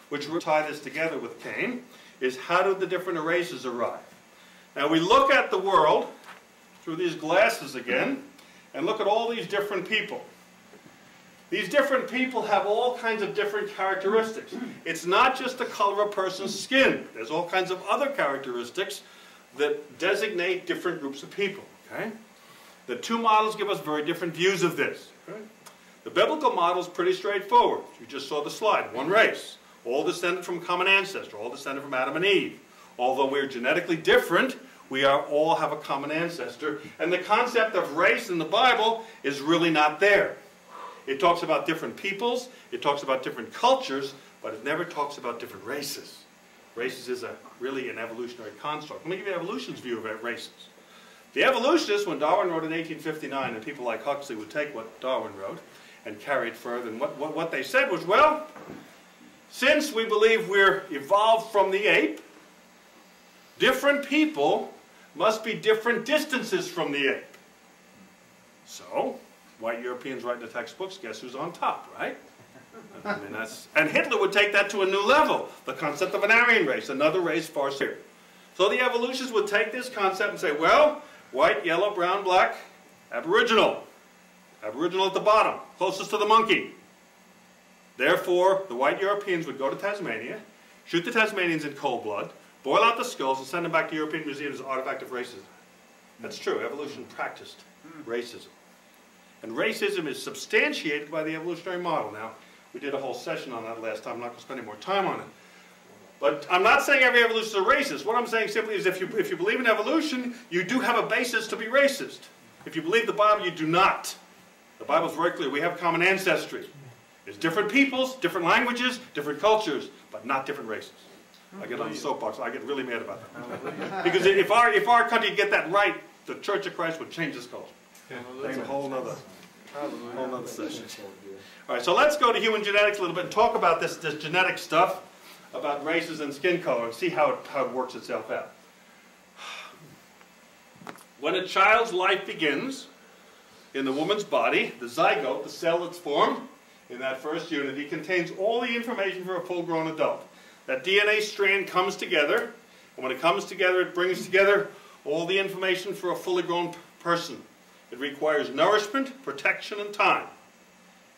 which will tie this together with Cain, is how do the different races arrive? Now we look at the world through these glasses again, and look at all these different people. These different people have all kinds of different characteristics. It's not just the color of a person's skin. There's all kinds of other characteristics that designate different groups of people. Okay? The two models give us very different views of this. Okay? The biblical model is pretty straightforward. You just saw the slide. One race. All descended from a common ancestor. All descended from Adam and Eve. Although we're genetically different, we all have a common ancestor. And the concept of race in the Bible is really not there. It talks about different peoples, it talks about different cultures, but it never talks about different races. Races is really an evolutionary construct. Let me give you evolution's view of races. The evolutionists, when Darwin wrote in 1859, and people like Huxley would take what Darwin wrote and carry it further, and what they said was, well, since we believe we're evolved from the ape, different people must be different distances from the ape. So, white Europeans write in the textbooks, guess who's on top, right? I mean, and Hitler would take that to a new level, the concept of an Aryan race, another race far superior. So the evolutionists would take this concept and say, well, white, yellow, brown, black, aboriginal. Aboriginal at the bottom, closest to the monkey. Therefore, the white Europeans would go to Tasmania, shoot the Tasmanians in cold blood, boil out the skulls, and send them back to European museums as an artifact of racism. That's true. Evolution practiced racism. And racism is substantiated by the evolutionary model. Now, we did a whole session on that last time. I'm not going to spend any more time on it. But I'm not saying every evolutionist is a racist. What I'm saying simply is if you believe in evolution, you do have a basis to be racist. If you believe the Bible, you do not. The Bible's very clear. We have common ancestry. There's different peoples, different languages, different cultures, but not different races. I get on the soapbox. I get really mad about that. Because if our country could get that right, the Church of Christ would change this culture. That's a whole other session. All right, so let's go to human genetics a little bit and talk about this genetic stuff, about races and skin color, and see how it works itself out. When a child's life begins in the woman's body, the zygote, the cell that's formed in that first unity, contains all the information for a full-grown adult. That DNA strand comes together, and when it comes together, it brings together all the information for a fully grown person. It requires nourishment, protection, and time.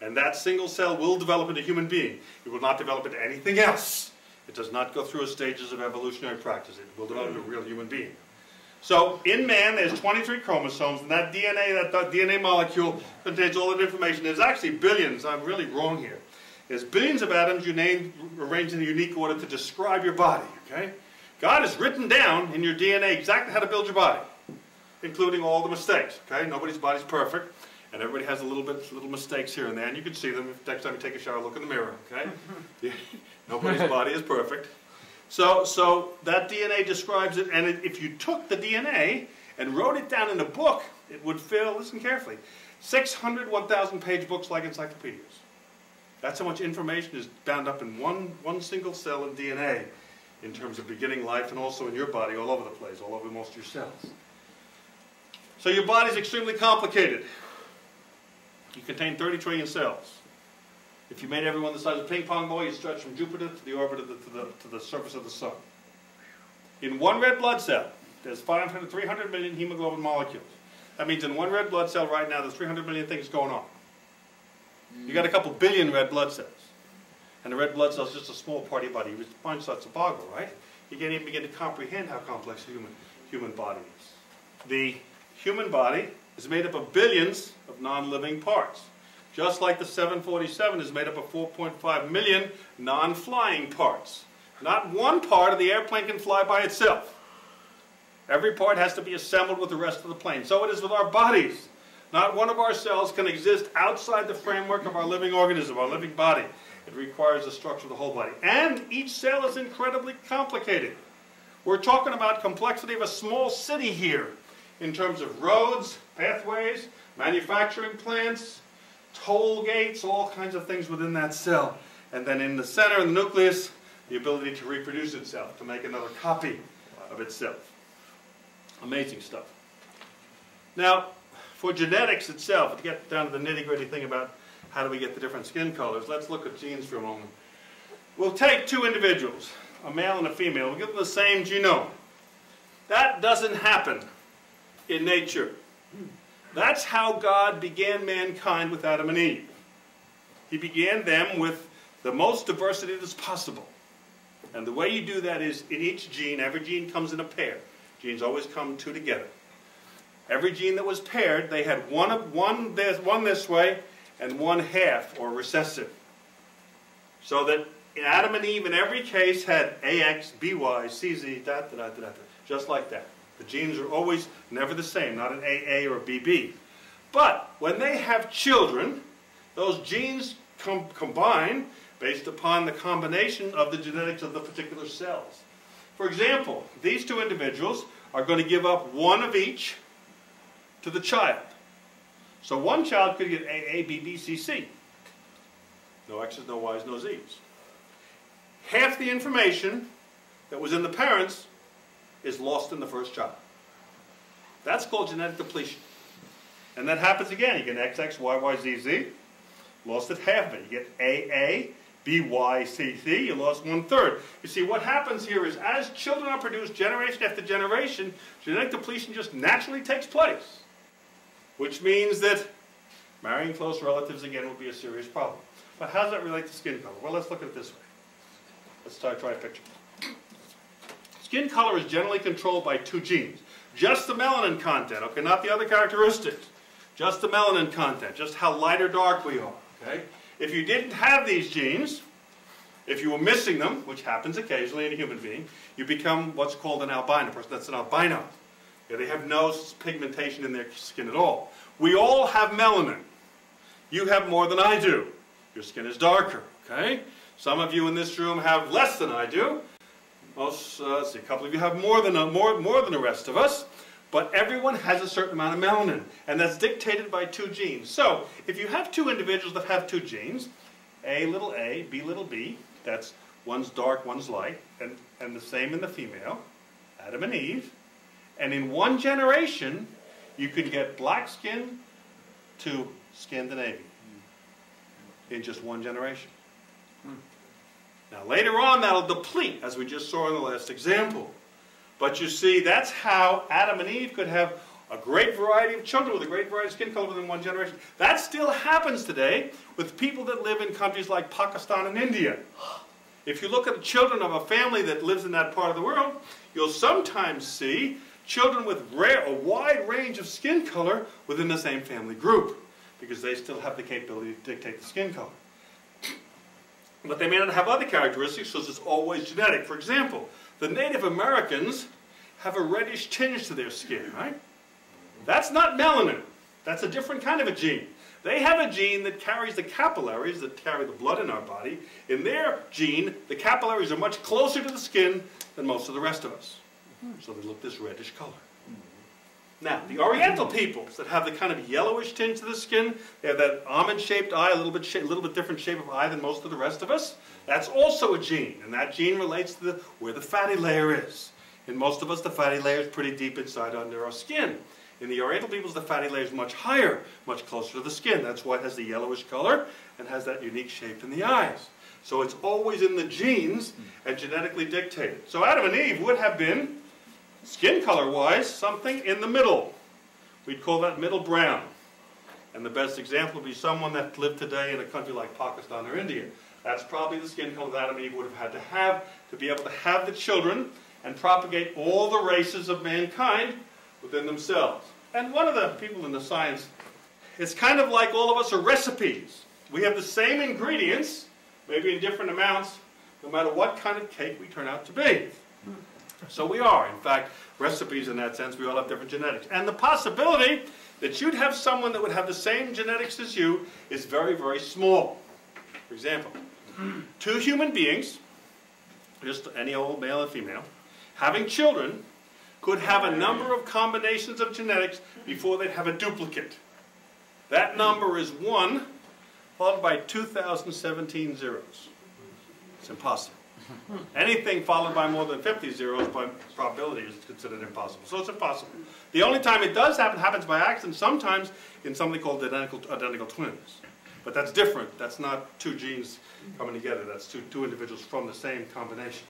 And that single cell will develop into a human being. It will not develop into anything else. It does not go through stages of evolutionary practice. It will develop into a real human being. So in man, there's 23 chromosomes, and that DNA molecule contains all that information. There's actually billions. I'm really wrong here. There's billions of atoms you named, arranged in a unique order to describe your body. Okay? God has written down in your DNA exactly how to build your body, including all the mistakes. Okay? Nobody's body's perfect, and everybody has little mistakes here and there, and you can see them next time you take a shower. Look in the mirror. Okay? Nobody's body is perfect. So that DNA describes it, and if you took the DNA and wrote it down in a book, it would fill, listen carefully, 600 1,000-page books like encyclopedias. That's how much information is bound up in one single cell in DNA in terms of beginning life, and also in your body all over the place, all over most of your cells. So your body is extremely complicated. You contain 30 trillion cells. If you made everyone the size of a ping pong ball, you stretch from Jupiter to the orbit of to the surface of the sun. In one red blood cell, there's 300 million hemoglobin molecules. That means in one red blood cell right now, there's 300 million things going on. You got a couple billion red blood cells. And the red blood cell is just a small part of your body. You find such a boggle, right? You can't even begin to comprehend how complex the human body is. The human body is made up of billions of non-living parts. Just like the 747 is made up of 4.5 million non-flying parts. Not one part of the airplane can fly by itself. Every part has to be assembled with the rest of the plane. So it is with our bodies. Not one of our cells can exist outside the framework of our living organism, our living body. It requires the structure of the whole body. And each cell is incredibly complicated. We're talking about complexity of a small city here in terms of roads, pathways, manufacturing plants, toll gates, all kinds of things within that cell. And then in the center, in the nucleus, the ability to reproduce itself, to make another copy of itself. Amazing stuff. Now, for genetics itself, to get down to the nitty-gritty thing about how do we get the different skin colors, let's look at genes for a moment. We'll take two individuals, a male and a female. We'll give them the same genome. That doesn't happen in nature. That's how God began mankind with Adam and Eve. He began them with the most diversity that's possible. And the way you do that is in each gene, every gene comes in a pair. Genes always come two together. Every gene that was paired, they had one this way and one half, or recessive. So that Adam and Eve in every case had AX, BY, CZ, just like that. The genes are always never the same, not an AA or a BB. But when they have children, those genes combine based upon the combination of the genetics of the particular cells. For example, these two individuals are going to give up one of each to the child. So one child could get AA, BB, CC. No X's, no Y's, no Z's. Half the information that was in the parents is lost in the first child. That's called genetic depletion. And that happens again. You get XX, YY, ZZ. Lost at half of it. You get AA, BY, CC. You lost 1/3. You see, what happens here is as children are produced generation after generation, genetic depletion just naturally takes place. Which means that marrying close relatives again would be a serious problem. But how does that relate to skin color? Well, let's look at it this way. Let's try a picture. Skin color is generally controlled by two genes. Just the melanin content, okay, not the other characteristics. Just the melanin content, just how light or dark we are, okay? If you didn't have these genes, if you were missing them, which happens occasionally in a human being, you become what's called an albino person. That's an albino. Yeah, they have no pigmentation in their skin at all. We all have melanin. You have more than I do. Your skin is darker, okay? Some of you in this room have less than I do. Most, let's see, a couple of you have more than the rest of us. But everyone has a certain amount of melanin, and that's dictated by two genes. So, if you have two individuals that have two genes, A little a, B little b, that's one's dark, one's light, and the same in the female, Adam and Eve. And in one generation, you could get black skin to Scandinavian in just one generation. Now later on that'll deplete, as we just saw in the last example. But you see, that's how Adam and Eve could have a great variety of children with a great variety of skin color within one generation. That still happens today with people that live in countries like Pakistan and India. If you look at the children of a family that lives in that part of the world, you'll sometimes see children with a wide range of skin color within the same family group, because they still have the capability to dictate the skin color. But they may not have other characteristics, so it's always genetic. For example, the Native Americans have a reddish tinge to their skin, right? That's not melanin. That's a different kind of a gene. They have a gene that carries the capillaries that carry the blood in our body. In their gene, the capillaries are much closer to the skin than most of the rest of us. So they look this reddish color. Now, the Oriental peoples that have the kind of yellowish tinge to the skin, they have that almond-shaped eye, a little bit different shape of eye than most of the rest of us. That's also a gene, and that gene relates to where the fatty layer is. In most of us, the fatty layer is pretty deep inside under our skin. In the Oriental peoples, the fatty layer is much higher, much closer to the skin. That's why it has the yellowish color and has that unique shape in the eyes. So it's always in the genes and genetically dictated. So Adam and Eve would have been, skin color-wise, something in the middle. We'd call that middle brown. And the best example would be someone that lived today in a country like Pakistan or India. That's probably the skin color that Adam and Eve would have had to be able to have the children and propagate all the races of mankind within themselves. And one of the people in the science, it's kind of like all of us are recipes. We have the same ingredients, maybe in different amounts, no matter what kind of cake we turn out to be. So we are, in fact, recipes in that sense. We all have different genetics. And the possibility that you'd have someone that would have the same genetics as you is very, very small. For example, two human beings, just any old male and female, having children, could have a number of combinations of genetics before they'd have a duplicate. That number is 1 followed by 2017 zeros. It's impossible. Anything followed by more than 50 zeros by probability is considered impossible. So it's impossible. The only time it does happen happens by accident, sometimes in something called identical twins. But that's different. That's not two genes coming together. That's two individuals from the same combination.